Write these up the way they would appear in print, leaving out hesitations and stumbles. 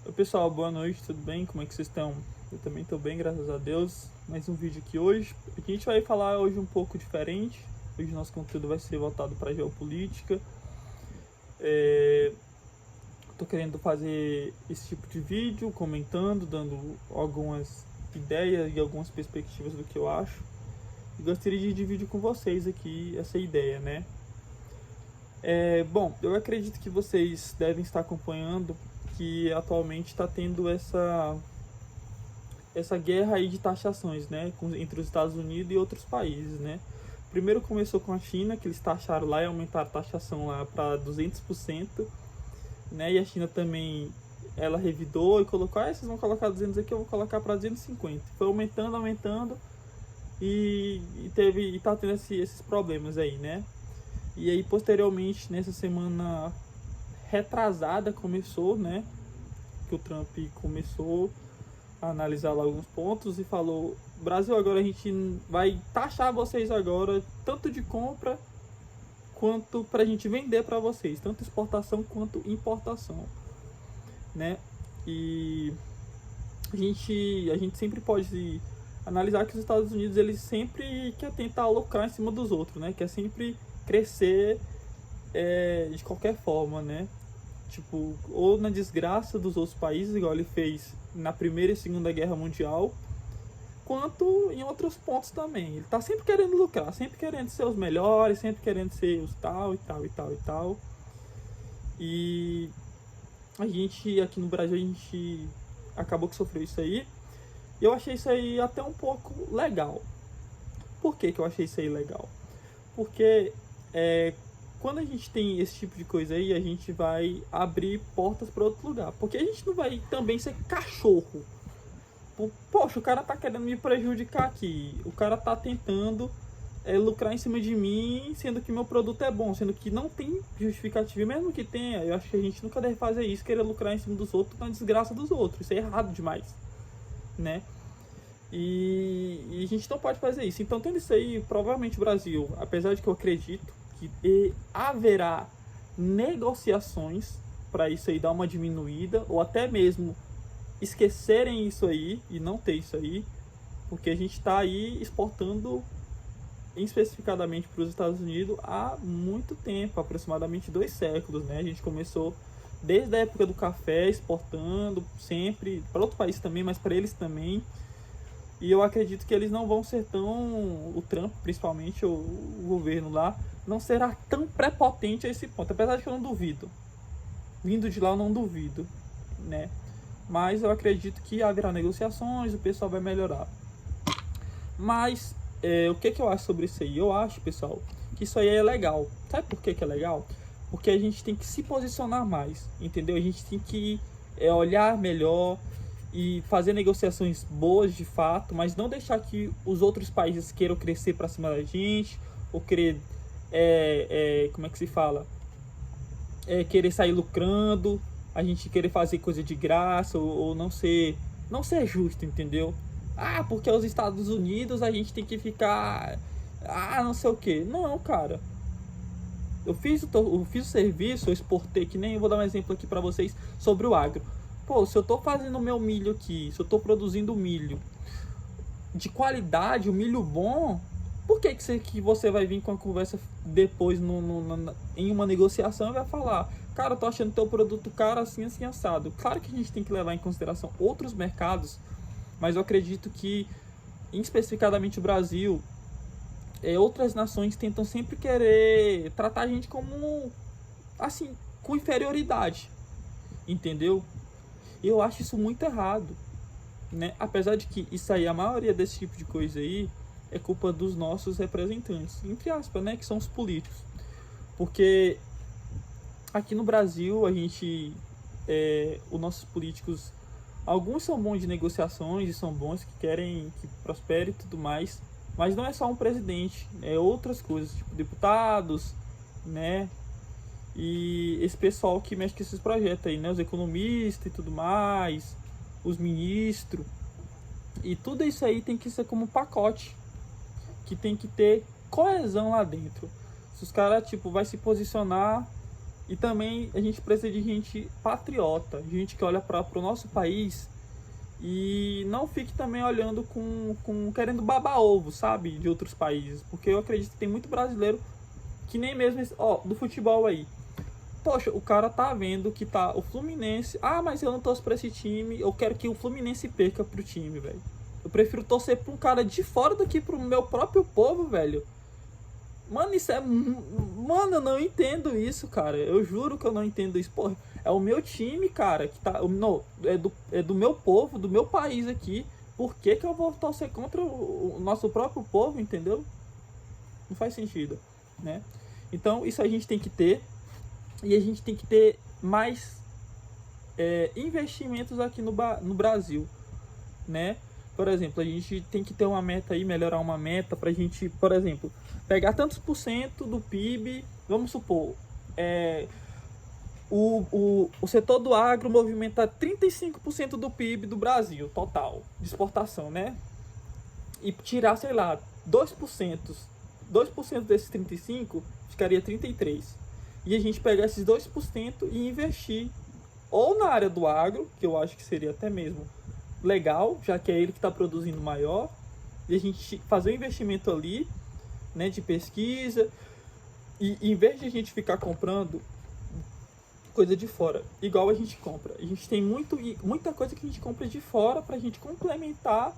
Oi pessoal, boa noite, tudo bem? Como é que vocês estão? Eu também estou bem, graças a Deus. Mais um vídeo aqui hoje. A gente vai falar hoje um pouco diferente. Hoje nosso conteúdo vai ser voltado para a geopolítica. Estou querendo fazer esse tipo de vídeo, comentando, dando algumas ideias e algumas perspectivas do que eu acho. E gostaria de dividir com vocês aqui essa ideia, né? Bom, eu acredito que vocês devem estar acompanhando que atualmente está tendo essa guerra aí de taxações, né, entre os Estados Unidos e outros países, né. Primeiro começou com a China, que eles taxaram lá e aumentaram a taxação lá para 200%, né, e a China também, ela revidou e colocou, vocês vão colocar 200 aqui, eu vou colocar para 250. Foi aumentando, e tá tendo esses problemas aí, né. E aí, posteriormente, nessa semana retrasada começou, né, que o Trump começou a analisar lá alguns pontos e falou: Brasil, agora a gente vai taxar vocês agora, tanto de compra quanto para a gente vender para vocês, tanto exportação quanto importação, né? E a gente sempre pode analisar que os Estados Unidos, eles sempre quer tentar lucrar em cima dos outros, né? Quer sempre crescer de qualquer forma, né? Tipo, ou na desgraça dos outros países, igual ele fez na Primeira e Segunda Guerra Mundial, quanto em outros pontos também. Ele tá sempre querendo lucrar, sempre querendo ser os melhores, sempre querendo ser os tal e tal e tal e tal. E a gente, aqui no Brasil, a gente acabou que sofreu isso aí. E eu achei isso aí até um pouco legal. Por que eu achei isso aí legal? Porque quando a gente tem esse tipo de coisa aí, a gente vai abrir portas para outro lugar. Porque a gente não vai também ser cachorro. Poxa, o cara tá querendo me prejudicar aqui. O cara tá tentando lucrar em cima de mim, sendo que meu produto é bom, sendo que não tem justificativa. Mesmo que tenha, eu acho que a gente nunca deve fazer isso, querer lucrar em cima dos outros na desgraça dos outros. Isso é errado demais, né? E a gente não pode fazer isso. Então, tendo isso aí, provavelmente o Brasil, apesar de que eu acredito que haverá negociações para isso aí dar uma diminuída, ou até mesmo esquecerem isso aí e não ter isso aí, porque a gente está aí exportando especificadamente para os Estados Unidos há muito tempo, aproximadamente 2 séculos, né? A gente começou desde a época do café exportando sempre para outro país também, mas para eles também. E eu acredito que eles não vão ser tão, o Trump principalmente, o governo lá, não será tão prepotente a esse ponto, apesar de que eu não duvido. Vindo de lá eu não duvido, né? Mas eu acredito que haverá negociações, o pessoal vai melhorar. Mas o que eu acho sobre isso aí? Eu acho, pessoal, que isso aí é legal. Sabe por que é legal? Porque a gente tem que se posicionar mais, entendeu? A gente tem que olhar melhor e fazer negociações boas de fato, mas não deixar que os outros países queiram crescer para cima da gente, ou querer, como é que se fala? Querer sair lucrando, a gente querer fazer coisa de graça, ou não ser justo, entendeu? Ah, porque os Estados Unidos a gente tem que ficar, não sei o que. Não, cara. Eu fiz o serviço, eu exportei, que nem eu vou dar um exemplo aqui para vocês sobre o agro. Pô, se eu tô fazendo o meu milho aqui, se eu tô produzindo milho de qualidade, o milho bom, por que você vai vir com a conversa depois em uma negociação e vai falar: cara, eu tô achando teu produto caro assim, assim, assado. Claro que a gente tem que levar em consideração outros mercados, mas eu acredito que, especificadamente o Brasil, outras nações tentam sempre querer tratar a gente como, assim, com inferioridade, entendeu? Eu acho isso muito errado, né? Apesar de que isso aí, a maioria desse tipo de coisa aí, é culpa dos nossos representantes, entre aspas, né? Que são os políticos. Porque aqui no Brasil, a gente, os nossos políticos, alguns são bons de negociações e são bons, que querem que prospere e tudo mais, mas não é só um presidente, é outras coisas, tipo deputados, né? E esse pessoal que mexe com esses projetos aí, né? Os economistas e tudo mais, os ministros. E tudo isso aí tem que ser como um pacote, que tem que ter coesão lá dentro. Se os caras, tipo, vai se posicionar E também a gente precisa de gente patriota, gente que olha para o nosso país e não fique também olhando querendo babar ovo, sabe, de outros países, porque eu acredito que tem muito brasileiro que nem mesmo, ó, do futebol aí. Poxa, o cara tá vendo que tá o Fluminense, mas eu não torço pra esse time, eu quero que o Fluminense perca pro time, velho. Eu prefiro torcer pra um cara de fora do que pro meu próprio povo, velho. Mano, isso é. Mano, eu não entendo isso, cara. Eu juro que eu não entendo isso. Porra, é o meu time, cara, que tá. Não, é do meu povo, do meu país aqui. Por que que eu vou torcer contra o nosso próprio povo, entendeu? Não faz sentido, né? Então, isso a gente tem que ter. E a gente tem que ter mais investimentos aqui no Brasil, né? Por exemplo, a gente tem que ter uma meta aí, melhorar uma meta pra gente, por exemplo, pegar tantos por cento do PIB, vamos supor, o setor do agro movimenta 35% do PIB do Brasil, total, de exportação, né? E tirar, sei lá, 2% desses 35% ficaria 33%. E a gente pegar esses 2% e investir ou na área do agro, que eu acho que seria até mesmo legal, já que é ele que está produzindo maior, e a gente fazer um investimento ali, né, de pesquisa, e em vez de a gente ficar comprando coisa de fora, igual a gente compra, a gente tem muita coisa que a gente compra de fora para a gente complementar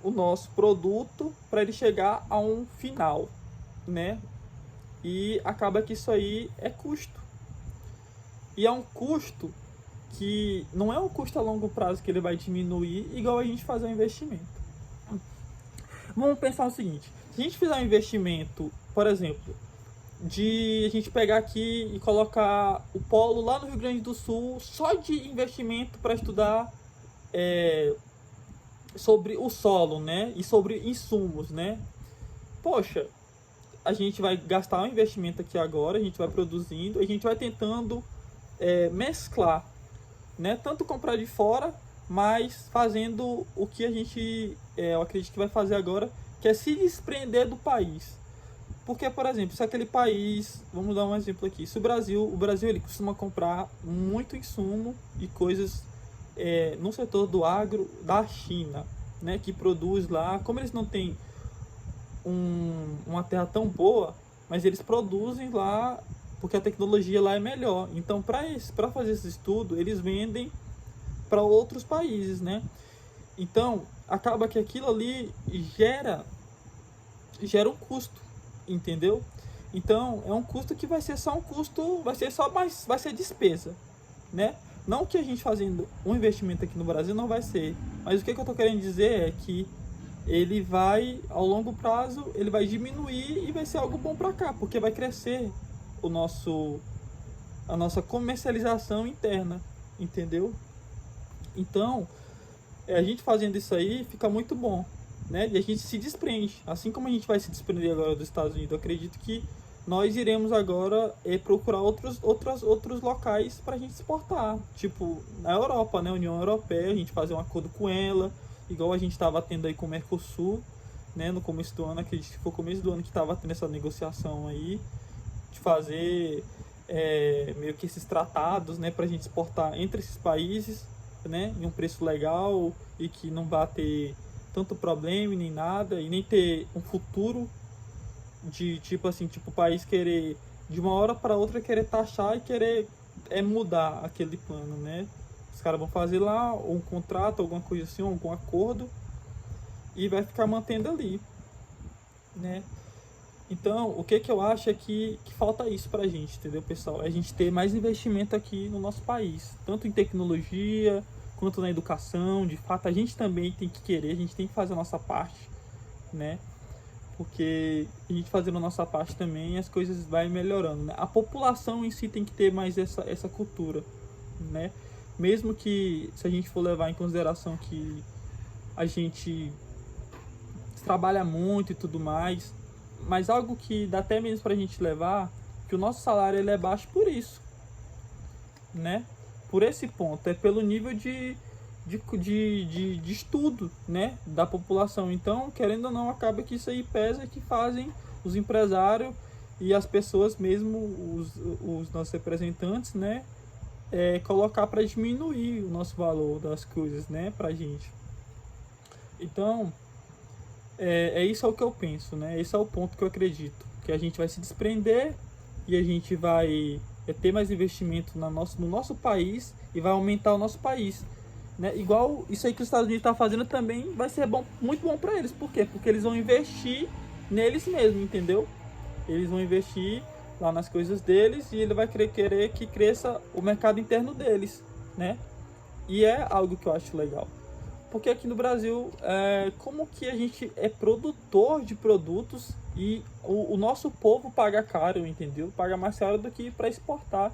o nosso produto para ele chegar a um final, né? E acaba que isso aí é custo. E é um custo que não é um custo a longo prazo que ele vai diminuir, igual a gente fazer um investimento. Vamos pensar o seguinte: se a gente fizer um investimento, por exemplo, de a gente pegar aqui e colocar o polo lá no Rio Grande do Sul, só de investimento para estudar sobre o solo, né? E sobre insumos, né? Poxa, a gente vai gastar um investimento aqui agora, a gente vai produzindo, a gente vai tentando mesclar, né? Tanto comprar de fora, mas fazendo o que a gente, eu acredito que vai fazer agora, que é se desprender do país. Porque, por exemplo, se aquele país, vamos dar um exemplo aqui, se o Brasil ele costuma comprar muito insumo e coisas no setor do agro da China, né? Que produz lá, como eles não têm uma terra tão boa, mas eles produzem lá porque a tecnologia lá é melhor. Então, para fazer esse estudo, eles vendem para outros países, né? Então, acaba que aquilo ali gera um custo, entendeu? Então, é um custo que vai ser só um custo, vai ser despesa, né? Não que a gente fazendo um investimento aqui no Brasil não vai ser, mas o que eu tô querendo dizer é que ele vai, ao longo prazo, ele vai diminuir e vai ser algo bom para cá, porque vai crescer a nossa comercialização interna, entendeu? Então, a gente fazendo isso aí fica muito bom, né? E a gente se desprende, assim como a gente vai se desprender agora dos Estados Unidos. Eu acredito que nós iremos agora procurar outros locais para a gente exportar, tipo na Europa, né? União Europeia, a gente fazer um acordo com ela, igual a gente estava tendo aí com o Mercosul, né? No começo do ano, acredito que foi o começo do ano que estava tendo essa negociação aí, de fazer meio que esses tratados, né, para a gente exportar entre esses países, né, em um preço legal e que não vai ter tanto problema nem nada, e nem ter um futuro de tipo assim, tipo o país querer de uma hora para outra querer taxar e querer mudar aquele plano, né? Os caras vão fazer lá um contrato, alguma coisa assim, algum acordo, e vai ficar mantendo ali, né? Então, o que eu acho é que falta isso pra gente, entendeu, pessoal? É a gente ter mais investimento aqui no nosso país, tanto em tecnologia, quanto na educação. De fato, a gente também tem que querer, a gente tem que fazer a nossa parte, né? Porque a gente fazendo a nossa parte também, as coisas vão melhorando, né? A população em si tem que ter mais essa cultura, né? Mesmo que, se a gente for levar em consideração que a gente trabalha muito e tudo mais, mas algo que dá até mesmo pra gente levar, que o nosso salário ele é baixo por isso, né? Por esse ponto, é pelo nível de estudo, né, da população. Então, querendo ou não, acaba que isso aí pesa, que fazem os empresários e as pessoas mesmo, os nossos representantes, né, colocar para diminuir o nosso valor das coisas, né, pra gente. Então, isso é o que eu penso, né, esse é o ponto que eu acredito, que a gente vai se desprender e a gente vai ter mais investimento no nosso país e vai aumentar o nosso país, né? Igual isso aí que os Estados Unidos está fazendo também vai ser bom, muito bom para eles. Por quê? Porque eles vão investir neles mesmos, entendeu? Eles vão investir lá nas coisas deles e ele vai querer que cresça o mercado interno deles, né? E é algo que eu acho legal. Porque aqui no Brasil, como que a gente é produtor de produtos e o nosso povo paga caro, entendeu? Paga mais caro do que para exportar.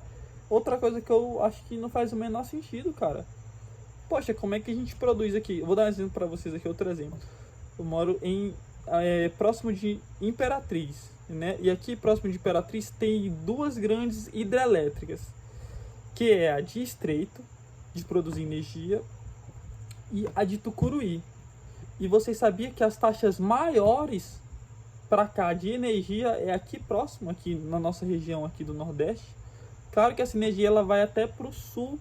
Outra coisa que eu acho que não faz o menor sentido, cara. Poxa, como é que a gente produz aqui? Eu vou dar um exemplo para vocês aqui, outro exemplo. Eu moro próximo de Imperatriz, né? E aqui próximo de Imperatriz tem duas grandes hidrelétricas, que é a de Estreito, de produzir energia, e a de Tucuruí. E vocês sabiam que as taxas maiores para cá de energia é aqui próximo, aqui na nossa região aqui do Nordeste? Claro que essa energia ela vai até para o sul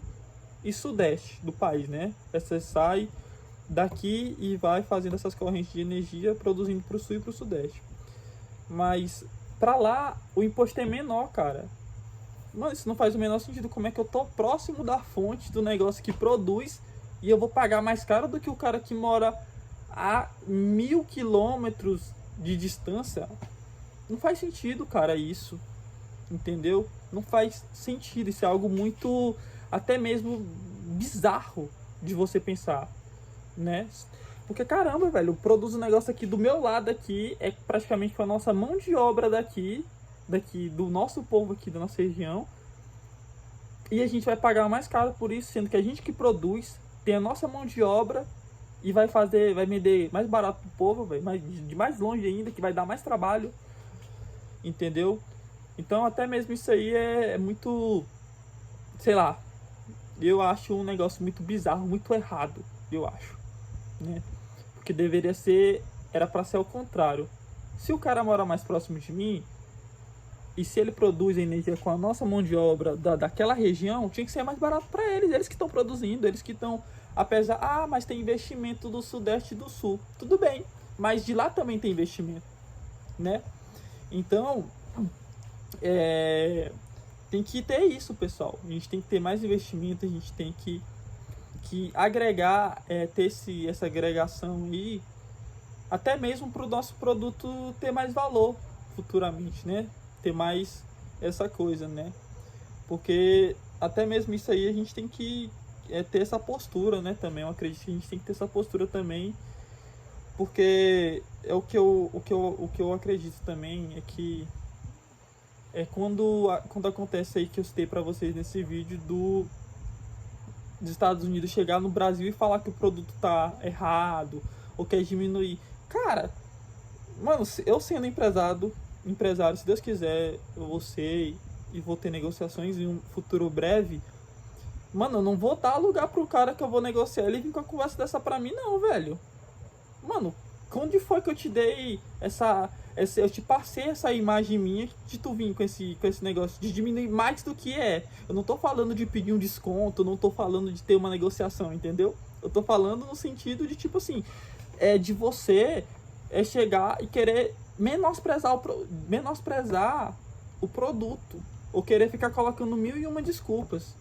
e sudeste do país, né? Essa sai daqui e vai fazendo essas correntes de energia produzindo para o sul e para o sudeste. Mas para lá o imposto é menor, cara. Mano, isso não faz o menor sentido. Como é que eu tô próximo da fonte do negócio que produz e eu vou pagar mais caro do que o cara que mora a 1000 quilômetros de distância? Não faz sentido, cara, isso. Entendeu? Não faz sentido. Isso é algo muito, até mesmo bizarro de você pensar, né? Porque caramba, velho, eu produzo um negócio aqui do meu lado aqui, é praticamente com a nossa mão de obra daqui do nosso povo aqui, da nossa região. E a gente vai pagar mais caro por isso, sendo que a gente que produz, tem a nossa mão de obra e vai vender mais barato pro povo, velho, de mais longe ainda, que vai dar mais trabalho. Entendeu? Então até mesmo isso aí é muito, sei lá, eu acho um negócio muito bizarro, muito errado, eu acho, né? Porque era para ser o contrário. Se o cara mora mais próximo de mim e se ele produz energia com a nossa mão de obra daquela região, tinha que ser mais barato para eles que estão produzindo, eles que estão, mas tem investimento do Sudeste e do Sul. Tudo bem, mas de lá também tem investimento, né? Então, tem que ter isso, pessoal. A gente tem que ter mais investimento, a gente tem que agregar, ter essa agregação aí, até mesmo para o nosso produto ter mais valor futuramente, né? Ter mais essa coisa, né? Porque até mesmo isso aí a gente tem que ter essa postura, né? Também eu acredito que a gente tem que ter essa postura também, porque é o que eu acredito também é que quando acontece aí que eu citei para vocês nesse vídeo dos Estados Unidos chegar no Brasil e falar que o produto tá errado ou quer diminuir. Cara, mano, eu sendo empresário, se Deus quiser, eu vou ser e vou ter negociações em um futuro breve. Mano, eu não vou dar lugar pro cara que eu vou negociar ele vir com a conversa dessa pra mim, não, velho. Mano, onde foi que eu te dei eu te passei essa imagem minha de tu vir com esse negócio de diminuir mais do que é. Eu não tô falando de pedir um desconto, eu não tô falando de ter uma negociação, entendeu? Eu tô falando no sentido de, tipo assim, de você chegar e querer menosprezar o produto, ou querer ficar colocando 1001 desculpas,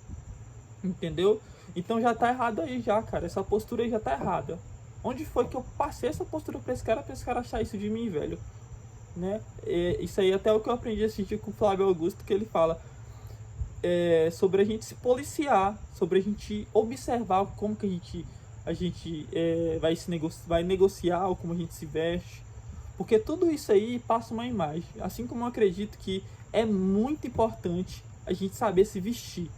entendeu? Então já tá errado aí já, cara, essa postura aí já tá errada. Onde foi que eu passei essa postura pra esse cara achar isso de mim, velho? Né? Isso aí até o que eu aprendi a sentir com o Flávio Augusto, que ele fala sobre a gente se policiar, sobre a gente observar como que a gente vai negociar, ou como a gente se veste, porque tudo isso aí passa uma imagem. Assim como eu acredito que é muito importante a gente saber se vestir,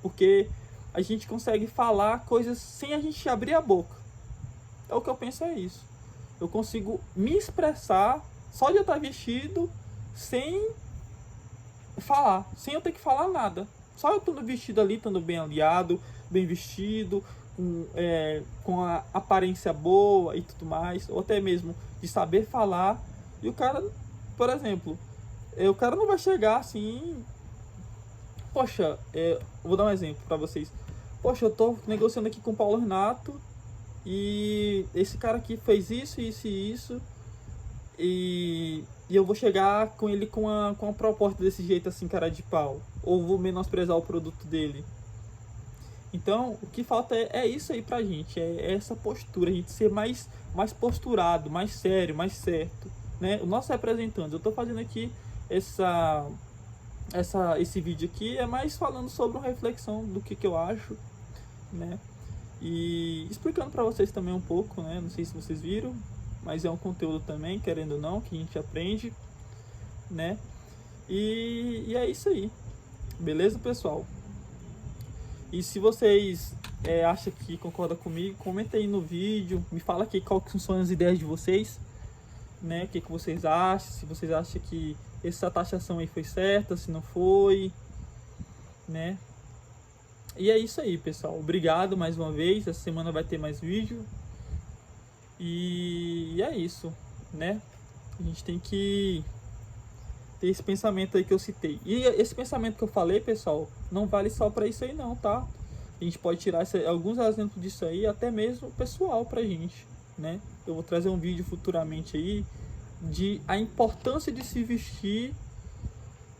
porque a gente consegue falar coisas sem a gente abrir a boca. É o que eu penso, é isso. Eu consigo me expressar só de eu estar vestido, sem falar, sem eu ter que falar nada. Só eu estando vestido ali, estando bem aliado, bem vestido, com a aparência boa e tudo mais, ou até mesmo de saber falar. E o cara, por exemplo, O cara não vai chegar assim, poxa, vou dar um exemplo pra vocês. Poxa, eu tô negociando aqui com o Paulo Renato e esse cara aqui fez isso, isso e isso, e eu vou chegar com ele com uma proposta desse jeito assim, cara de pau, ou vou menosprezar o produto dele. Então, o que falta é isso aí pra gente, é essa postura, a gente ser mais posturado, mais sério, mais certo, né? O nosso representante, eu tô fazendo aqui esse vídeo aqui, é mais falando sobre uma reflexão do que eu acho, né? E explicando pra vocês também um pouco, né? Não sei se vocês viram, mas é um conteúdo também, querendo ou não, que a gente aprende, né? E é isso aí, beleza, pessoal? E se vocês acham que concordam comigo, comenta aí no vídeo, me fala aqui qual que são as ideias de vocês, né? O que vocês acham, se vocês acham que essa taxação aí foi certa, se não foi, né? E é isso aí, pessoal. Obrigado mais uma vez, essa semana vai ter mais vídeo. E é isso, né? A gente tem que ter esse pensamento aí que eu citei. E esse pensamento que eu falei, pessoal, não vale só para isso aí não, tá? A gente pode tirar alguns exemplos disso aí, até mesmo pessoal pra gente, né? Eu vou trazer um vídeo futuramente aí de a importância de se vestir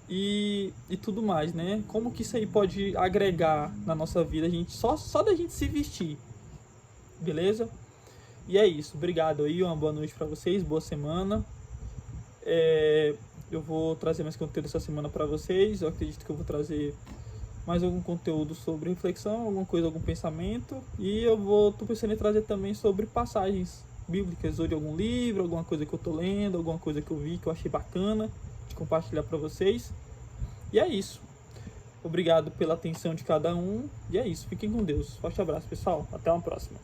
e tudo mais, né? Como que isso aí pode agregar na nossa vida, a gente só da gente se vestir, beleza? E é isso, obrigado aí, uma boa noite pra vocês, boa semana. Eu vou trazer mais conteúdo essa semana para vocês. Eu acredito que eu vou trazer mais algum conteúdo sobre reflexão, alguma coisa, algum pensamento. E tô pensando em trazer também sobre passagens bíblicas, ou de algum livro, alguma coisa que eu tô lendo, alguma coisa que eu vi que eu achei bacana de compartilhar para vocês. E é isso. Obrigado pela atenção de cada um. E é isso. Fiquem com Deus. Forte abraço, pessoal. Até uma próxima.